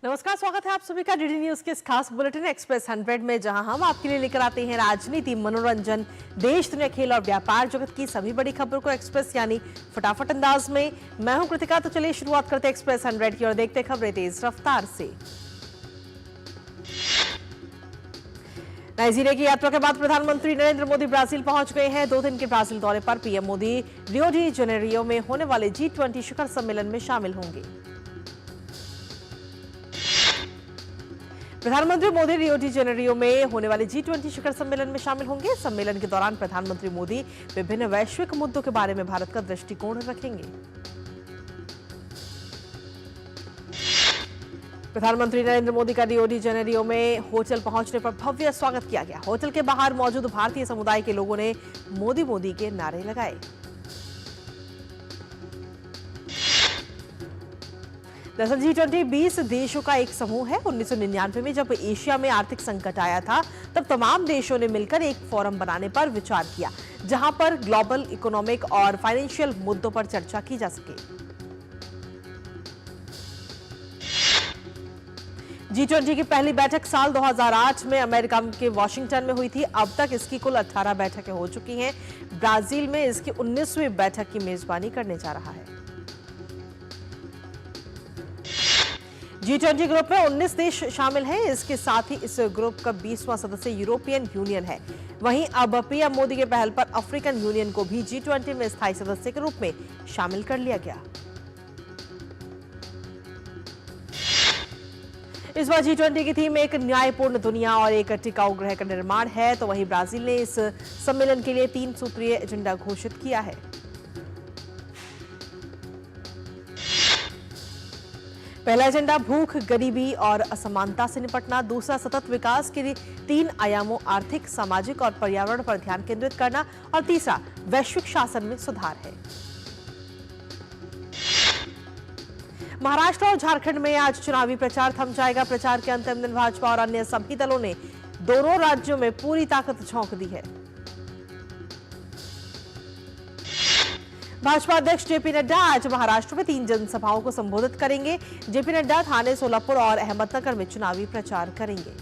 नमस्कार, स्वागत है आप सभी का डीडी न्यूज के इस खास बुलेटिन एक्सप्रेस 100 में, जहां हम आपके लिए लेकर आते हैं राजनीति, मनोरंजन, देश दुनिया, खेल और व्यापार जगत की सभी बड़ी खबरों को एक्सप्रेस यानी फटाफट अंदाज में। मैं हूं कृतिका। तो चलिए शुरुआत करते हैं एक्सप्रेस 100 की और देखते हैं खबरें तेज रफ्तार से। नाइजीरिया की यात्रा के बाद प्रधानमंत्री नरेंद्र मोदी ब्राजील पहुंच गए हैं। 2 दिन के ब्राजील दौरे पर PM Modi Rio de Janeiro में होने वाले G20 शिखर सम्मेलन में शामिल होंगे। प्रधानमंत्री मोदी रियो डी जेनेरियो में होने वाले G20 शिखर सम्मेलन में शामिल होंगे। सम्मेलन के दौरान प्रधानमंत्री मोदी विभिन्न वैश्विक मुद्दों के बारे में भारत का दृष्टिकोण रखेंगे। प्रधानमंत्री नरेंद्र मोदी का रियो डी जेनेरियो में होटल पहुंचने पर भव्य स्वागत किया गया। होटल के बाहर मौजूद भारतीय समुदाय के लोगों ने मोदी मोदी के नारे लगाए। दरअसल G20 20 देशों का एक समूह है। 1999 में जब एशिया में आर्थिक संकट आया था, तब तमाम देशों ने मिलकर एक फोरम बनाने पर विचार किया, जहां पर ग्लोबल इकोनॉमिक और फाइनेंशियल मुद्दों पर चर्चा की जा सके। G20 की पहली बैठक साल 2008 में अमेरिका के वॉशिंगटन में हुई थी। अब तक इसकी कुल 18 बैठकें हो चुकी हैं। ब्राजील में इसकी 19वीं बैठक की मेजबानी करने जा रहा है। G20 ग्रुप में 19 देश शामिल हैं। इसके साथ ही इस ग्रुप का 20वां सदस्य यूरोपियन यूनियन है। वहीं अब पीएम मोदी के पहल पर अफ्रीकन यूनियन को भी G20 में स्थायी सदस्य के रूप में शामिल कर लिया गया। इस बार G20 की थीम एक न्यायपूर्ण दुनिया और एक टिकाऊ ग्रह का निर्माण है। तो वहीं ब्राजील ने इस सम्मेलन के लिए 3 सूत्रीय एजेंडा घोषित किया है। पहला एजेंडा भूख, गरीबी और असमानता से निपटना। दूसरा सतत विकास के लिए 3 आयामों आर्थिक, सामाजिक और पर्यावरण पर ध्यान केंद्रित करना। और तीसरा वैश्विक शासन में सुधार है। महाराष्ट्र और झारखंड में आज चुनावी प्रचार थम जाएगा। प्रचार के अंतिम दिन भाजपा और अन्य सभी दलों ने दोनों राज्यों में पूरी ताकत झोंक दी है। भाजपा अध्यक्ष जेपी नड्डा आज महाराष्ट्र में 3 जनसभाओं को संबोधित करेंगे। जेपी नड्डा ठाणे, सोलापुर और अहमदनगर में चुनावी प्रचार करेंगे।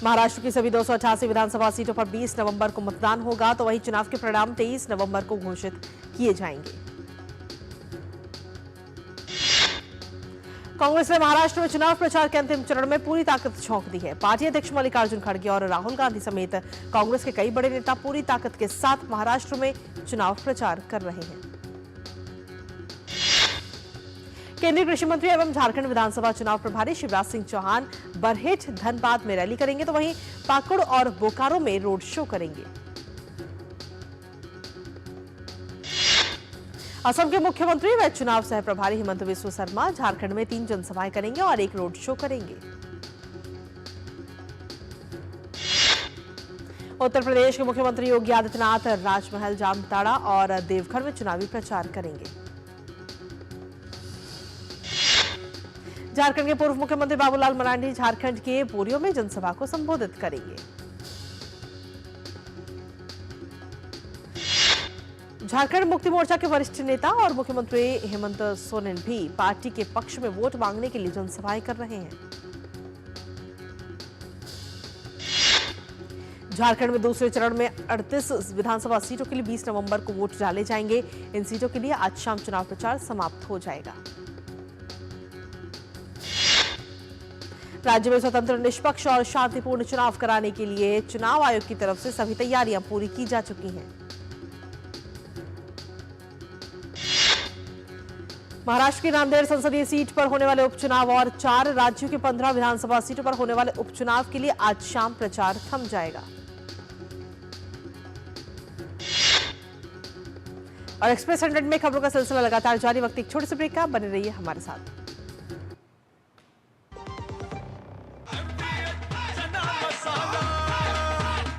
महाराष्ट्र की सभी 288 विधानसभा सीटों पर 20 नवंबर को मतदान होगा। तो वहीं चुनाव के परिणाम 23 नवंबर को घोषित किए जाएंगे। कांग्रेस ने महाराष्ट्र में चुनाव प्रचार के अंतिम चरण में पूरी ताकत झोंक दी है। पार्टी अध्यक्ष मल्लिकार्जुन खड़गे और राहुल गांधी समेत कांग्रेस के कई बड़े नेता पूरी ताकत के साथ महाराष्ट्र में चुनाव प्रचार कर रहे हैं। केंद्रीय कृषि मंत्री एवं झारखंड विधानसभा चुनाव प्रभारी शिवराज सिंह चौहान बरहेट, धनबाद में रैली करेंगे। तो वहीं पाकुड़ और बोकारो में रोड शो करेंगे। असम के मुख्यमंत्री व चुनाव सह प्रभारी हिमंत बिस्वा शर्मा झारखंड में 3 जनसभाएं करेंगे और 1 रोड शो करेंगे। उत्तर प्रदेश के मुख्यमंत्री योगी आदित्यनाथ राजमहल, जामताड़ा और देवघर में चुनावी प्रचार करेंगे। झारखंड के पूर्व मुख्यमंत्री बाबूलाल मरांडी झारखंड के बोरियो में जनसभा को संबोधित करेंगे। झारखंड मुक्ति मोर्चा के वरिष्ठ नेता और मुख्यमंत्री हेमंत सोरेन भी पार्टी के पक्ष में वोट मांगने के लिए जनसभाएं कर रहे हैं। झारखंड में दूसरे चरण में 38 विधानसभा सीटों के लिए 20 नवंबर को वोट डाले जाएंगे। इन सीटों के लिए आज शाम चुनाव प्रचार समाप्त हो जाएगा। राज्य में स्वतंत्र, निष्पक्ष और शांतिपूर्ण चुनाव कराने के लिए चुनाव आयोग की तरफ से सभी तैयारियां पूरी की जा चुकी हैं। महाराष्ट्र की नांदेड़ संसदीय सीट पर होने वाले उपचुनाव और 4 राज्यों की 15 विधानसभा सीटों पर होने वाले उपचुनाव के लिए आज शाम प्रचार थम जाएगा। और एक्सप्रेस 100 में खबरों का सिलसिला लगातार जारी। वक्त एक छोटे से ब्रेक का, बने रहिए हमारे साथ।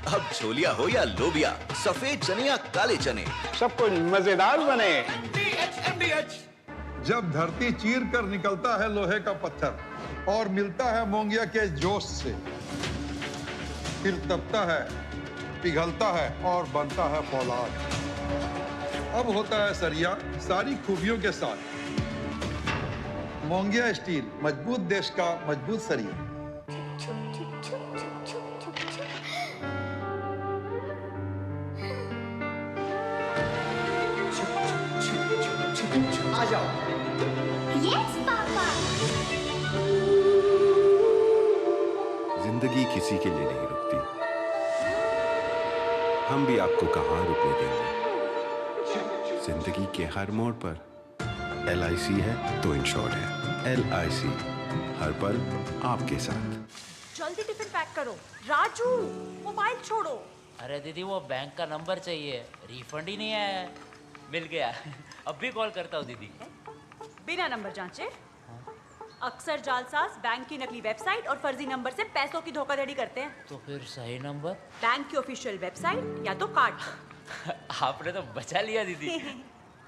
अब छोलिया हो या लोबिया, सफेद चने या काले चने, सबको मजेदार बने। जब धरती चीर कर निकलता है लोहे का पत्थर और मिलता है मोंगिया के जोश से, फिर तपता है, पिघलता है और बनता है फौलाद। अब होता है सरिया सारी खूबियों के साथ, मोंगिया स्टील, मजबूत देश का मजबूत सरिया। आ जाओ। Yes papa. जिंदगी किसी के लिए नहीं रुकती, हम भी आपको कहां रुकने देंगे। जिंदगी के हर मोड़ पर LIC है तो इंश्योर्ड है। LIC, हर पल आपके साथ। जल्दी टिफिन पैक करो। राजू, मोबाइल छोड़ो। अरे दीदी वो बैंक का नंबर चाहिए, रिफंड ही नहीं आया है। मिल गया। अब भी कॉल करता हूँ दीदी। बिना नंबर जांचे अक्सर जालसाज बैंक की नकली वेबसाइट और फर्जी नंबर से पैसों की धोखाधड़ी करते हैं। तो फिर सही नंबर? बैंक की ऑफिशियल वेबसाइट या तो कार्ड पर। आपने तो बचा लिया दीदी।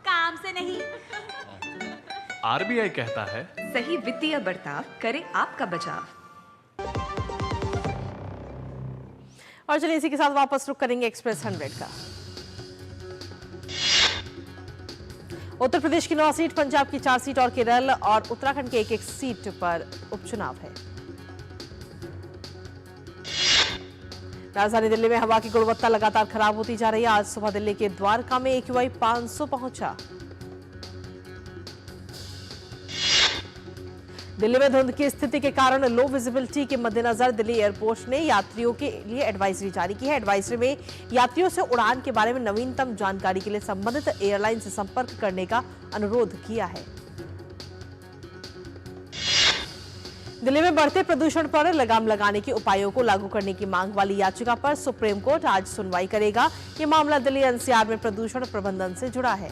काम से नहीं। RBI कहता है, सही वित्तीय बर्ताव करे आपका बचाव। और चलिए इसी के साथ वापस रुक करेंगे एक्सप्रेस 100 का। उत्तर प्रदेश की 9 सीट, पंजाब की 4 सीट और केरल और उत्तराखंड के एक सीट पर उपचुनाव है। राजधानी दिल्ली में हवा की गुणवत्ता लगातार खराब होती जा रही है। आज सुबह दिल्ली के द्वारका में AQI 500 पहुंचा। दिल्ली में धुंध की स्थिति के कारण लो विजिबिलिटी के मद्देनजर दिल्ली एयरपोर्ट ने यात्रियों के लिए एडवाइजरी जारी की है। एडवाइजरी में यात्रियों से उड़ान के बारे में नवीनतम जानकारी के लिए संबंधित एयरलाइन से संपर्क करने का अनुरोध किया है। दिल्ली में बढ़ते प्रदूषण पर लगाम लगाने के उपायों को लागू करने की मांग वाली याचिका पर सुप्रीम कोर्ट आज सुनवाई करेगा। यह मामला दिल्ली NCR में प्रदूषण प्रबंधन से जुड़ा है।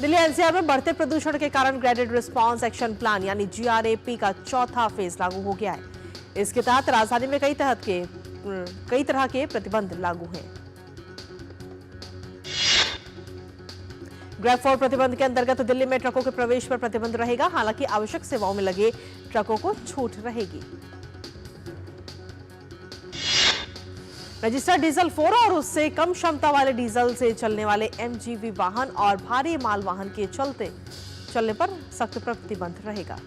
दिल्ली NCR में बढ़ते प्रदूषण के कारण ग्रेडेड रिस्पांस एक्शन प्लान यानी GRAP का चौथा फेज लागू हो गया है। इसके तहत राजधानी में कई तरह के प्रतिबंध लागू हैं। ग्रैब फॉर प्रतिबंध के अंतर्गत दिल्ली में ट्रकों के प्रवेश पर प्रतिबंध रहेगा। हालांकि आवश्यक सेवाओं में लगे ट्रकों को छूट रहेगी। रजिस्टर्ड डीजल 4 और उससे कम क्षमता वाले डीजल से चलने वाले MGV वाहन और भारी माल वाहन के चलने पर सख्त प्रतिबंध रहेगा।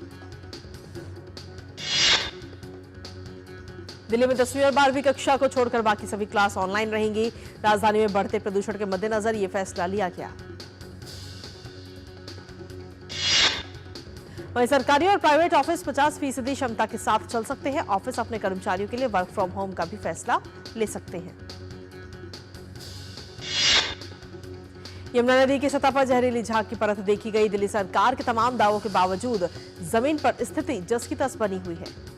दिल्ली में 10वीं और 12वीं कक्षा को छोड़कर बाकी सभी क्लास ऑनलाइन रहेंगी। राजधानी में बढ़ते प्रदूषण के मद्देनजर यह फैसला लिया गया। वहीं सरकारी और प्राइवेट ऑफिस 50% क्षमता के साथ चल सकते हैं। ऑफिस अपने कर्मचारियों के लिए वर्क फ्रॉम होम का भी फैसला ले सकते हैं। यमुना नदी की सतह पर जहरीली झाग की परत देखी गई। दिल्ली सरकार के तमाम दावों के बावजूद जमीन पर स्थिति जस की तस बनी हुई है।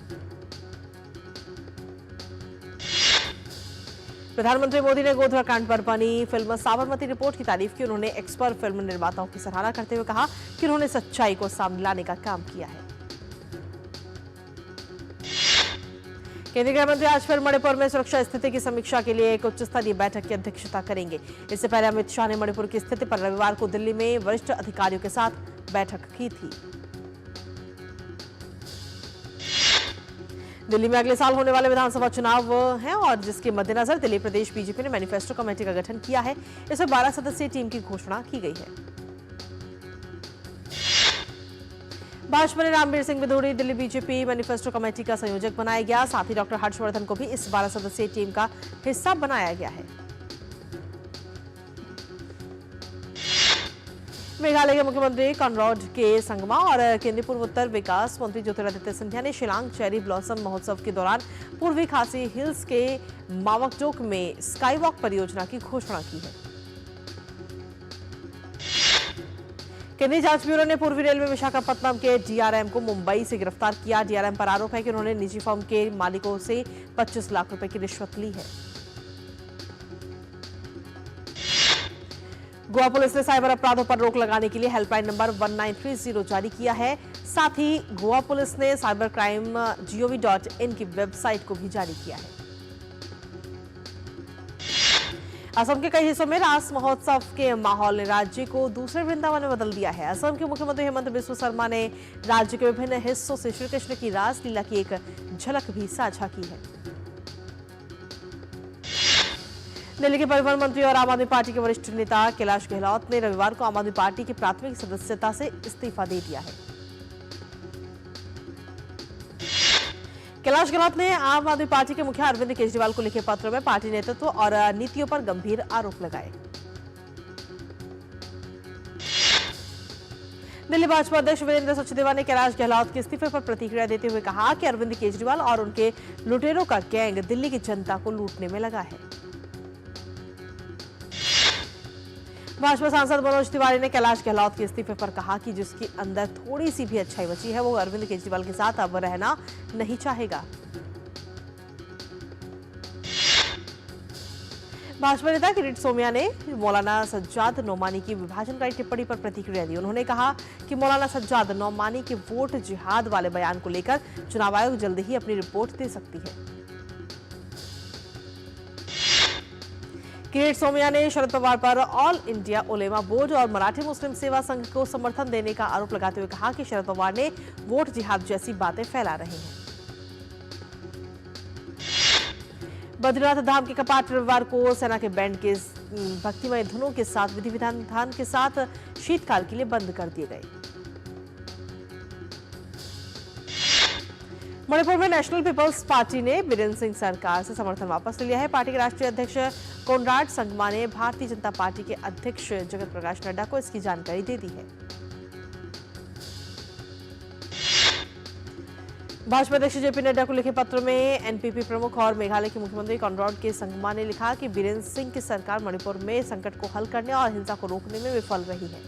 प्रधानमंत्री मोदी ने गोधरा कांड पर बनी फिल्म साबरमती रिपोर्ट की तारीफ की। उन्होंने एक्स पर फिल्म निर्माताओं की सराहना करते हुए कहा कि उन्होंने सच्चाई को सामने लाने का काम किया है। केंद्रीय गृह मंत्री आज फिर मणिपुर में सुरक्षा स्थिति की समीक्षा के लिए एक उच्च स्तरीय बैठक की अध्यक्षता करेंगे। इससे पहले अमित शाह ने मणिपुर की स्थिति पर रविवार को दिल्ली में वरिष्ठ अधिकारियों के साथ बैठक की थी। दिल्ली में अगले साल होने वाले विधानसभा चुनाव हैं और जिसके मद्देनजर दिल्ली प्रदेश बीजेपी ने मैनिफेस्टो कमेटी का गठन किया है। इसमें 12 सदस्यीय टीम की घोषणा की गई है। भाजपा ने Ramvir Singh Vidhuri Delhi BJP manifesto committee का संयोजक बनाया गया। साथ ही डॉक्टर हर्षवर्धन को भी इस 12 सदस्यीय टीम का हिस्सा बनाया गया है। मेघालय के मुख्यमंत्री कॉनराड के संगमा और केंद्रीय पूर्वोत्तर विकास मंत्री ज्योतिरादित्य सिंधिया ने शिलांग चेरी ब्लॉसम महोत्सव के दौरान पूर्वी खासी हिल्स के मावकटोक में स्काई वॉक परियोजना की घोषणा की है। केंद्रीय जांच ब्यूरो ने पूर्वी रेलवे विशाखापत्तनम के DRM को मुंबई से गिरफ्तार किया। DRM पर आरोप है कि उन्होंने निजी फर्म के मालिकों से 25 लाख रुपए की रिश्वत ली है। गोवा पुलिस ने साइबर अपराधों पर रोक लगाने के लिए हेल्पलाइन नंबर 1930 जारी किया है। साथ ही गोवा पुलिस ने साइबर क्राइम gov.in की वेबसाइट को भी जारी किया है। असम के कई हिस्सों में रास महोत्सव के माहौल ने राज्य को दूसरे वृंदावन में बदल दिया है। असम के मुख्यमंत्री हेमंत बिस्व शर्मा ने राज्य के विभिन्न हिस्सों से श्री कृष्ण की रास लीला की एक झलक भी साझा की है। दिल्ली के परिवहन मंत्री और आम आदमी पार्टी के वरिष्ठ नेता कैलाश गहलोत ने रविवार को आम आदमी पार्टी की प्राथमिक सदस्यता से इस्तीफा दे दिया है। कैलाश गहलोत ने आम आदमी पार्टी के मुखिया अरविंद केजरीवाल को लिखे पत्र में पार्टी नेतृत्व और नीतियों पर गंभीर आरोप लगाए। दिल्ली भाजपा अध्यक्ष वीरेंद्र सचदेवा ने कैलाश गहलोत के इस्तीफे पर प्रतिक्रिया देते हुए कहा कि अरविंद केजरीवाल और उनके लुटेरों का गैंग दिल्ली की जनता को लूटने में लगा है। भाजपा सांसद मनोज तिवारी ने कैलाश गहलोत के इस्तीफे पर कहा कि जिसके अंदर थोड़ी सी भी अच्छाई बची है वो अरविंद केजरीवाल के साथ अब रहना नहीं चाहेगा। भाजपा नेता किरीट सोमैया ने मौलाना सज्जाद नौमानी की विभाजनकारी टिप्पणी पर प्रतिक्रिया दी। उन्होंने कहा कि मौलाना सज्जाद नौमानी के वोट जिहाद वाले बयान को लेकर चुनाव आयोग जल्द ही अपनी रिपोर्ट दे सकती है। किरीट सोमैया ने शरद पवार पर ऑल इंडिया उलेमा बोर्ड और मराठी मुस्लिम सेवा संघ को समर्थन देने का आरोप लगाते हुए कहा कि शरद पवार ने वोट जिहाद जैसी बातें फैला रहे हैं। बद्रीनाथ धाम के कपाट रविवार को सेना के बैंड के भक्तिमय धुनों के साथ विधि विधान के साथ शीतकाल के लिए बंद कर दिए गए। मणिपुर में नेशनल पीपल्स पार्टी ने बीरेन सिंह सरकार से समर्थन वापस ले लिया है। पार्टी के राष्ट्रीय अध्यक्ष कोनराड संगमा ने भारतीय जनता पार्टी के अध्यक्ष जगत प्रकाश नड्डा को इसकी जानकारी दे दी है। भाजपा अध्यक्ष जेपी नड्डा को लिखे पत्र में एनपीपी प्रमुख और मेघालय के मुख्यमंत्री कोनराड के संगमा ने लिखा कि बीरेन सिंह की सरकार मणिपुर में संकट को हल करने और हिंसा को रोकने में विफल रही है।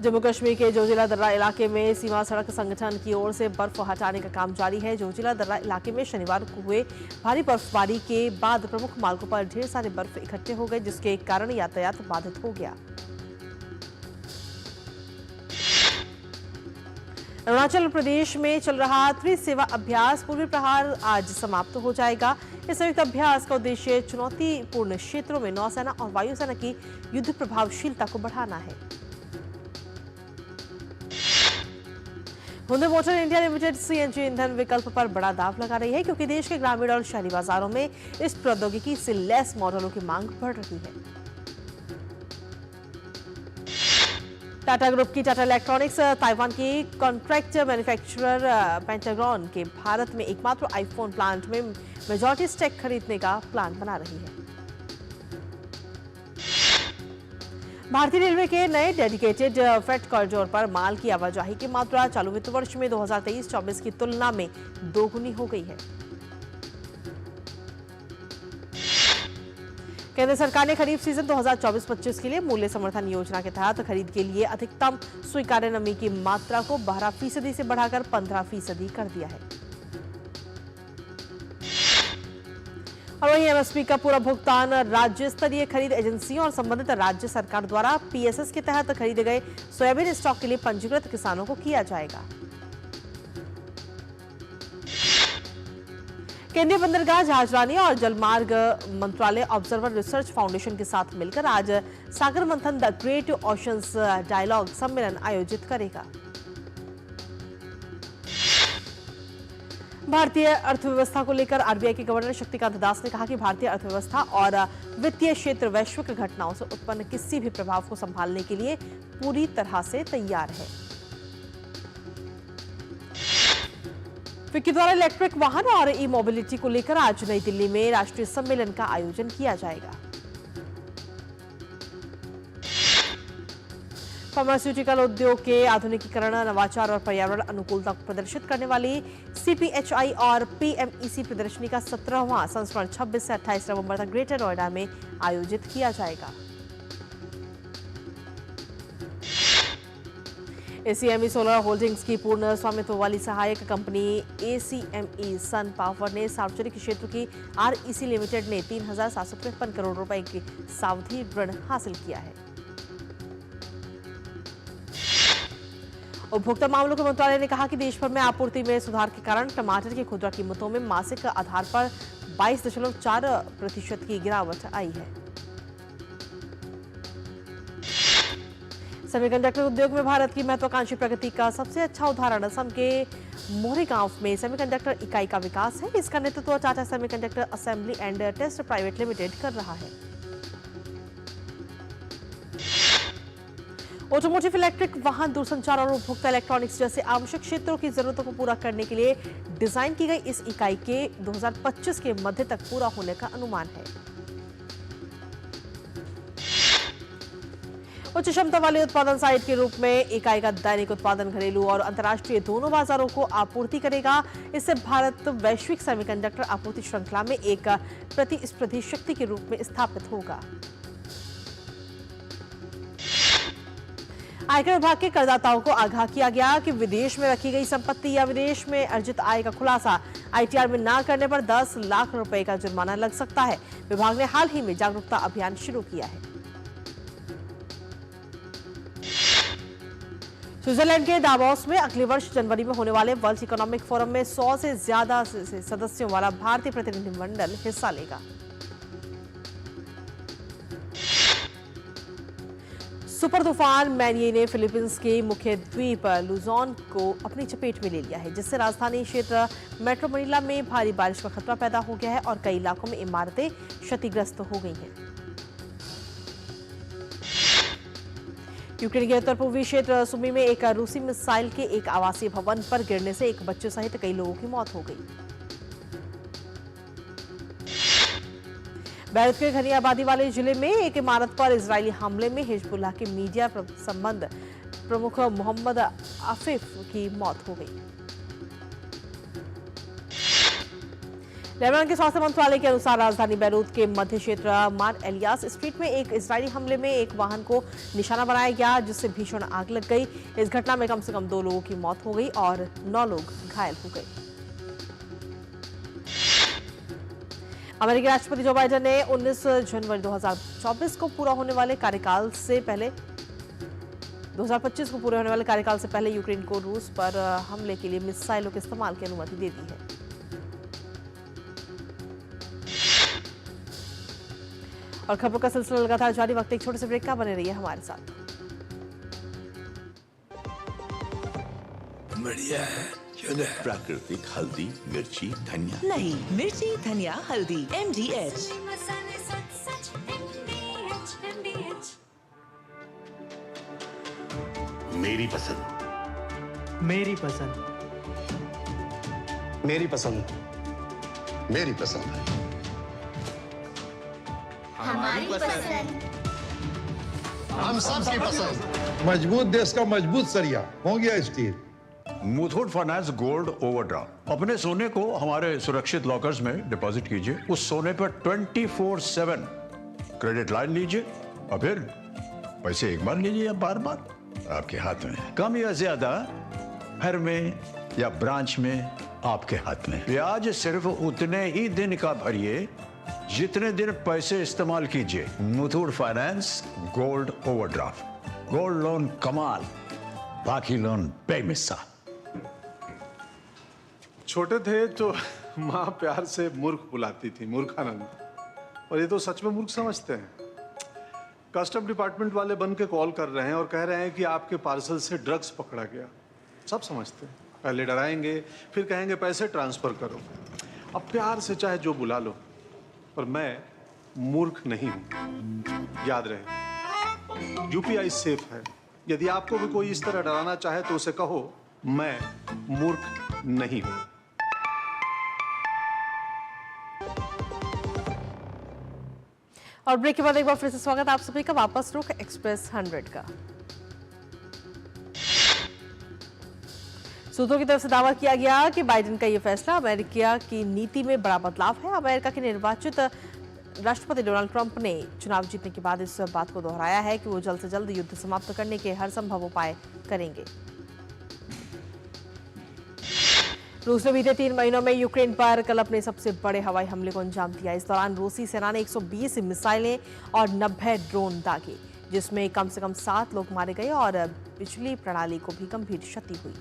जम्मू कश्मीर के जोजिला दर्रा इलाके में सीमा सड़क संगठन की ओर से बर्फ हटाने का काम जारी है। जोजिला दर्रा इलाके में शनिवार को हुए भारी बर्फबारी के बाद प्रमुख मार्गों पर ढेर सारे बर्फ इकट्ठे हो गए, जिसके कारण यातायात बाधित हो गया। अरुणाचल प्रदेश में चल रहा त्रिसेवा अभ्यास पूर्वी प्रहार आज समाप्त हो जाएगा। इस संयुक्त अभ्यास का उद्देश्य चुनौतीपूर्ण क्षेत्रों में नौसेना और वायुसेना की युद्ध प्रभावशीलता को बढ़ाना है। Hyundai motor India limited CNG ईंधन विकल्प पर बड़ा दांव लगा रही है, क्योंकि देश के ग्रामीण और शहरी बाजारों में इस प्रौद्योगिकी से लैस मॉडलों की मांग बढ़ रही है। टाटा ग्रुप की टाटा इलेक्ट्रॉनिक्स ताइवान की कॉन्ट्रैक्ट मैन्युफैक्चरर पेंटागॉन के भारत में एकमात्र आईफोन प्लांट में मेजॉरिटी स्टेक खरीदने का प्लान बना रही है। भारतीय रेलवे के नए डेडिकेटेड फ्रेट कॉरिडोर पर माल की आवाजाही की मात्रा चालू वित्त वर्ष में 2023-24 की तुलना में दोगुनी हो गई है। केंद्र सरकार ने खरीफ सीजन 2024-25 के लिए मूल्य समर्थन योजना के तहत खरीद के लिए अधिकतम स्वीकार्य नमी की मात्रा को 12% से बढ़ाकर 15% कर दिया है। और वहीं एमएसपी का पूरा भुगतान राज्य स्तरीय खरीद एजेंसियों और संबंधित राज्य सरकार द्वारा पीएसएस के तहत खरीदे गए सोयाबीन स्टॉक के लिए पंजीकृत किसानों को किया जाएगा। केंद्रीय बंदरगाह जहाजरानी और जलमार्ग मंत्रालय ऑब्जर्वर रिसर्च फाउंडेशन के साथ मिलकर आज सागर मंथन द ग्रेट ओशंस डायलॉग सम्मेलन आयोजित करेगा। भारतीय अर्थव्यवस्था को लेकर आरबीआई के गवर्नर शक्तिकांत दास ने कहा कि भारतीय अर्थव्यवस्था और वित्तीय क्षेत्र वैश्विक घटनाओं से उत्पन्न किसी भी प्रभाव को संभालने के लिए पूरी तरह से तैयार है। फिक्की द्वारा इलेक्ट्रिक वाहन और ई मोबिलिटी को लेकर आज नई दिल्ली में राष्ट्रीय सम्मेलन का आयोजन किया जाएगा। फार्मास्यूटिकल उद्योग के आधुनिकीकरण, नवाचार और पर्यावरण अनुकूलता को प्रदर्शित करने वाली सीपीएचआई और पीएमईसी प्रदर्शनी का 17वां संस्करण 26 से 28 नवंबर तक ग्रेटर नोएडा में आयोजित किया जाएगा। एसीएमई सोलर होल्डिंग्स की पूर्ण स्वामित्व वाली सहायक कंपनी एसीएमई सन पावर ने सार्वजनिक क्षेत्र की आरईसी लिमिटेड ने 3,753 करोड़ रुपए की सावधि ऋण हासिल किया है। उपभोक्ता मामलों के मंत्रालय ने कहा कि देश भर में आपूर्ति में सुधार के कारण टमाटर की खुदरा कीमतों में मासिक आधार पर 22.4% की गिरावट आई है। सेमीकंडक्टर उद्योग में भारत की महत्वाकांक्षी प्रगति का सबसे अच्छा उदाहरण असम के मोरी गांव में सेमीकंडक्टर इकाई का विकास है। इसका नेतृत्व Tata semiconductor assembly and test private limited कर रहा है। ऑटोमोटिव, इलेक्ट्रिक वाहन, दूरसंचार और उपभोक्ता इलेक्ट्रॉनिक्स जैसे आवश्यक क्षेत्रों की जरूरतों को पूरा करने के लिए डिजाइन की गई इस इकाई के 2025 के मध्य तक पूरा होने का अनुमान है। उच्च क्षमता वाले उत्पादन साइट के रूप में इकाई का दैनिक उत्पादन घरेलू और अंतर्राष्ट्रीय दोनों बाजारों को आपूर्ति करेगा। इससे भारत वैश्विक सेमीकंडक्टर आपूर्ति श्रृंखला में एक प्रतिस्पर्धी शक्ति के रूप में स्थापित होगा। आयकर विभाग के करदाताओं को आगाह किया गया कि विदेश में रखी गई संपत्ति या विदेश में अर्जित आय का खुलासा आईटीआर में न करने पर 10 लाख रुपए का जुर्माना लग सकता है। विभाग ने हाल ही में जागरूकता अभियान शुरू किया है। स्विट्जरलैंड के दावोस में अगले वर्ष जनवरी में होने वाले वर्ल्ड इकोनॉमिक फोरम में 100 से ज्यादा सदस्यों वाला भारतीय प्रतिनिधिमंडल हिस्सा लेगा। सुपर तूफान मैनिए ने फिलीपींस के मुख्य द्वीप लुजोन को अपनी चपेट में ले लिया है, जिससे राजधानी क्षेत्र मेट्रो मनीला में भारी बारिश का खतरा पैदा हो गया है और कई इलाकों में इमारतें क्षतिग्रस्त हो गई हैं। यूक्रेन के उत्तर पूर्वी क्षेत्र सुमी में एक रूसी मिसाइल के एक आवासीय भवन पर गिरने से एक बच्चे सहित कई लोगों की मौत हो गई। बैरूत के घनी आबादी वाले जिले में एक इमारत पर इजरायली हमले में हिजबुल्लाह के मीडिया संबंध प्रमुख मोहम्मद आफिफ की मौत हो गई। लेबनान के स्वास्थ्य मंत्रालय के अनुसार राजधानी बैरूत के मध्य क्षेत्र मार एलियास स्ट्रीट में एक इजरायली हमले में एक वाहन को निशाना बनाया गया, जिससे भीषण आग लग गई। इस घटना में कम से कम 2 लोगों की मौत हो गई और 9 लोग घायल हो गए। अमेरिकी राष्ट्रपति जो बाइडेन ने 19 जनवरी 2024 को पूरा होने वाले कार्यकाल से पहले 2025 को पूरे होने वाले कार्यकाल से पहले यूक्रेन को रूस पर हमले के लिए मिसाइलों के इस्तेमाल की अनुमति दे दी है। और खबरों का सिलसिला लगातार जारी, वक्त एक छोटे से ब्रेक का, बने रहिए हमारे साथ। बढ़िया है, प्राकृतिक हल्दी, मिर्ची, धनिया। नहीं, मिर्ची, धनिया, हल्दी, MDH। मसाले सच MDH। मेरी पसंद, मेरी पसंद, मेरी पसंद, मेरी पसंद है। हमारी पसंद, हम सबकी पसंद। मजबूत देश का मजबूत सरिया हो गया steel. Muthoot finance gold overdraft, अपने सोने को हमारे सुरक्षित लॉकर्स में डिपॉजिट कीजिए। उस सोने पर 24/7 क्रेडिट लाइन लीजिए और फिर पैसे एक बार लीजिए या बार बार आपके हाथ में, कम या ज्यादा, घर में या ब्रांच में आपके हाथ में। ब्याज सिर्फ उतने ही दिन का भरिए जितने दिन पैसे इस्तेमाल कीजिए। Muthoot finance gold overdraft, gold loan कमाल, बाकी लोन बेमिसाल। छोटे थे तो माँ प्यार से मूर्ख बुलाती थी, मूर्खानंद, और ये तो सच में मूर्ख समझते हैं। कस्टम डिपार्टमेंट वाले बन के कॉल कर रहे हैं और कह रहे हैं कि आपके पार्सल से ड्रग्स पकड़ा गया। सब समझते हैं, पहले डराएंगे फिर कहेंगे पैसे ट्रांसफर करो। अब प्यार से चाहे जो बुला लो, पर मैं मूर्ख नहीं हूं, याद रहे। यूपीआई सेफ है। यदि आपको भी कोई इस तरह डराना चाहे तो उसे कहो मैं मूर्ख नहीं हूं। और ब्रेक के बाद एक बार फिर से स्वागत आप सभी का वापस रुख एक्सप्रेस 100 का। सूत्रों की तरफ से दावा किया गया कि बाइडेन का यह फैसला अमेरिका की नीति में बड़ा बदलाव है। अमेरिका के निर्वाचित राष्ट्रपति डोनाल्ड ट्रंप ने चुनाव जीतने के बाद इस बात को दोहराया है कि वो जल्द से जल्द युद्ध समाप्त करने के हर संभव उपाय करेंगे। रूस ने बीते 3 महीनों में यूक्रेन पर कल अपने सबसे बड़े हवाई हमले को अंजाम दिया। इस दौरान रूसी सेना ने 120 मिसाइलें और 90 ड्रोन दागे, जिसमें कम से कम 7 लोग मारे गए और बिजली प्रणाली को भी गंभीर क्षति हुई।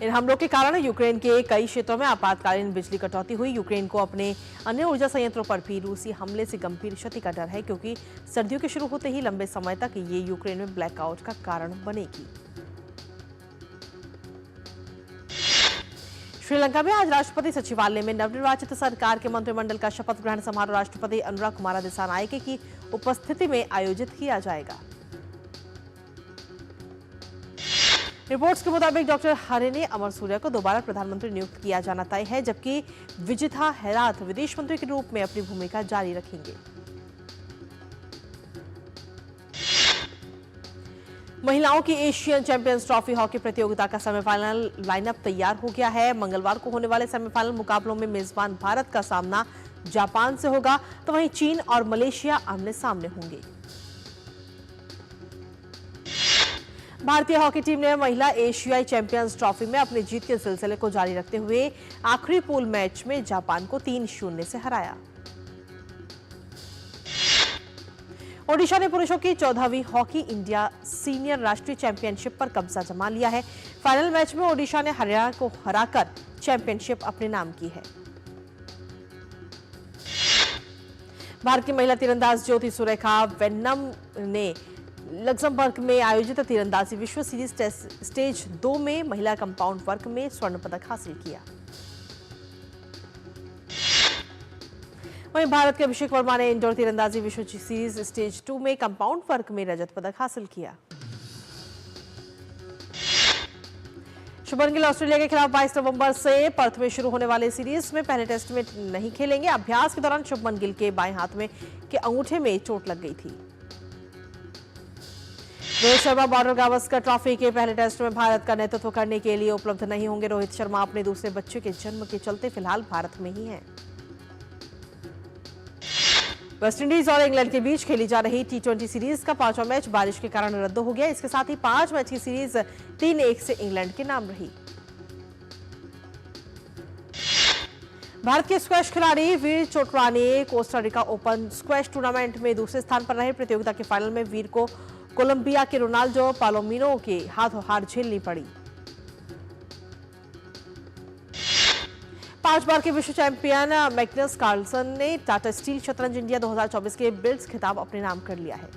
इन हमलों के कारण यूक्रेन के कई क्षेत्रों में आपातकालीन बिजली कटौती हुई। यूक्रेन को अपने अन्य ऊर्जा संयंत्रों पर भी रूसी हमले से गंभीर क्षति का डर है, क्योंकि सर्दियों के शुरू होते ही लंबे समय तक ये यूक्रेन में ब्लैकआउट का कारण बनेगी। श्रीलंका में आज राष्ट्रपति सचिवालय में नवनिर्वाचित सरकार के मंत्रिमंडल का शपथ ग्रहण समारोह राष्ट्रपति अनुराग कुमार दिसानायके की उपस्थिति में आयोजित किया जाएगा। रिपोर्ट्स के मुताबिक डॉक्टर हरे ने अमर सूर्या को दोबारा प्रधानमंत्री नियुक्त किया जाना तय है, जबकि विजिथा हेराथ विदेश मंत्री के रूप में अपनी भूमिका जारी रखेंगे। महिलाओं की एशियन चैंपियंस ट्रॉफी हॉकी प्रतियोगिता का सेमीफाइनल लाइनअप तैयार हो गया है। मंगलवार को होने वाले सेमीफाइनल मुकाबलों में मेजबान भारत का सामना जापान से होगा, तो वहीं चीन और मलेशिया आमने सामने होंगे। भारतीय हॉकी टीम ने महिला एशियाई चैंपियंस ट्रॉफी में अपनी जीत के सिलसिले को जारी रखते हुए आखिरी पूल मैच में जापान को 3-0 से हराया। ओडिशा ने पुरुषों की 14वीं हॉकी इंडिया सीनियर राष्ट्रीय चैंपियनशिप पर कब्जा जमा लिया है। फाइनल मैच में ओडिशा ने हरियाणा को हराकर चैंपियनशिप अपने नाम की है। भारत की महिला तीरंदाज ज्योति सुरेखा वेन्नम ने लग्जमबर्ग में आयोजित तीरंदाजी विश्व सीरीज स्टेज 2 में महिला कंपाउंड वर्ग में स्वर्ण पदक हासिल किया। वहीं भारत के अभिषेक वर्मा ने इंडोर तीरंदाजी विश्व सीरीज स्टेज 2 में कंपाउंड वर्ग में रजत पदक हासिल किया। शुभमन गिल ऑस्ट्रेलिया के खिलाफ 22 नवंबर से पर्थ में शुरू होने वाले सीरीज में पहले टेस्ट में नहीं खेलेंगे। अभ्यास के दौरान शुभमन गिल के बाएं हाथ में के अंगूठे में चोट लग गई थी। रोहित शर्मा बॉर्डर गावस्कर ट्रॉफी के पहले टेस्ट में भारत का नेतृत्व करने के लिए उपलब्ध नहीं होंगे। रोहित शर्मा अपने दूसरे बच्चे के जन्म के चलते फिलहाल भारत में ही हैं। वेस्टइंडीज और इंग्लैंड के बीच खेली जा रही T20 सीरीज का 5वां मैच बारिश के कारण रद्द हो गया। इसके साथ ही 5 मैच की सीरीज 3-1 से इंग्लैंड के नाम रही। भारत के स्क्वैश खिलाड़ी वीर चोटरा ने Costa Rica open squash tournament में दूसरे स्थान पर रहे। प्रतियोगिता के फाइनल में वीर को कोलंबिया के रोनाल्डो पालोमिनो के हाथों हार झेलनी पड़ी। 5 बार के विश्व चैंपियन मैग्नस कार्लसन ने टाटा स्टील शतरंज इंडिया 2024 के बिल्ड्स खिताब अपने नाम कर लिया है।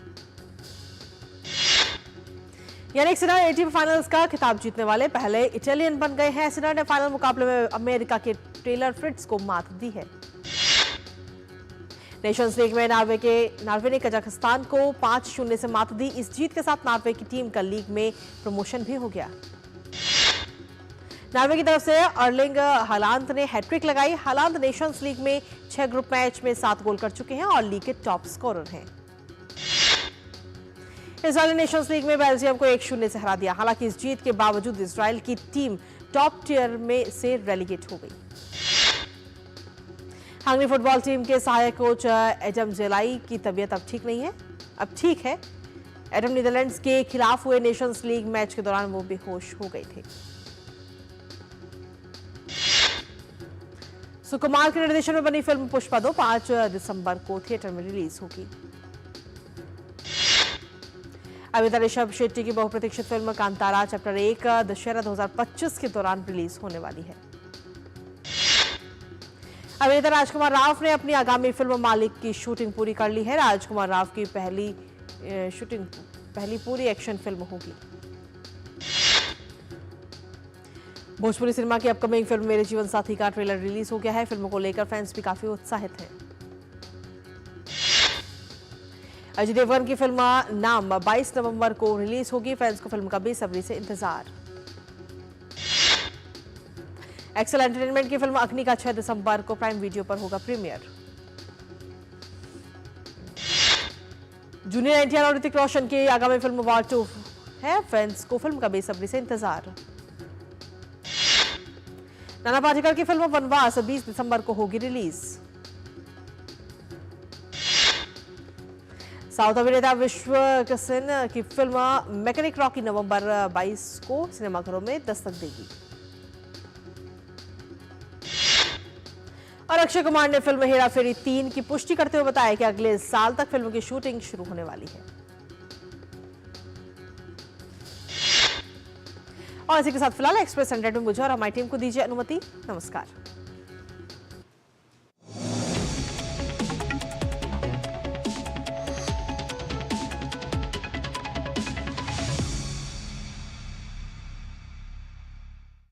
यानिक सिनर एटीपी फाइनल्स का खिताब जीतने वाले पहले इटालियन बन गए हैं। सिनर ने फाइनल मुकाबले में अमेरिका के टेलर फ्रिट्ज को मात दी है। नेशंस लीग में नार्वे ने कजाकिस्तान को 5-0 से मात दी। इस जीत के साथ नार्वे की टीम का लीग में प्रमोशन भी हो गया। नार्वे की तरफ से अर्लिंग हालांड ने हैट्रिक लगाई। हालांड नेशंस लीग में 6 ग्रुप मैच में 7 गोल कर चुके हैं और लीग के टॉप स्कोरर हैं। इजरायल नेशंस लीग में बेल्जियम को 1-0 से हरा दिया। हालांकि इस जीत के बावजूद इजरायल की टीम टॉप टियर में से रेलीगेट हो गई। हंगरी फुटबॉल टीम के सहायक कोच एडम जेलाई की तबीयत अब ठीक नहीं है। अब ठीक है। एडम नीदरलैंड्स के खिलाफ हुए नेशंस लीग मैच के दौरान वो बेहोश हो गए थे। सुकुमार के निर्देशन में बनी फिल्म पुष्पा 2 5 दिसंबर को थिएटर में रिलीज होगी। अभिनेता ऋषभ शेट्टी की बहुप्रतीक्षित फिल्म कांतारा चैप्टर 1 दशहरा 2025 के दौरान रिलीज होने वाली है। अभिनेता राजकुमार राव ने अपनी आगामी फिल्म मालिक की शूटिंग पूरी कर ली है। राजकुमार राव की पहली पूरी एक्शन फिल्म होगी। भोजपुरी सिनेमा की अपकमिंग फिल्म मेरे जीवन साथी का ट्रेलर रिलीज हो गया है। फिल्म को लेकर फैंस भी काफी उत्साहित हैं। अजय देवगन की फिल्म नाम 22 नवंबर को रिलीज होगी। फैंस को फिल्म का बेसब्री से इंतजार। एक्सेल एंटरटेनमेंट की फिल्म अग्नि का 6 दिसंबर को प्राइम वीडियो पर होगा प्रीमियर। जूनियर एनटीआर और ऋतिक रोशन की आगामी फिल्म वॉर 2 है। फैंस को फिल्म का बेसब्री से इंतजार। नाना पाटेकर की फिल्म वनवास 20 दिसंबर को होगी रिलीज। साउथ अभिनेता विश्वक्सेन की फिल्म मैकेनिक रॉकी नवंबर 22 को सिनेमाघरों में दस्तक देगी। और अक्षय कुमार ने फिल्म हेरा फेरी 3 की पुष्टि करते हुए बताया कि अगले साल तक फिल्म की शूटिंग शुरू होने वाली है। और इसी के साथ फिलहाल एक्सप्रेस 100 में मुझे और हमारी टीम को दीजिए अनुमति। नमस्कार।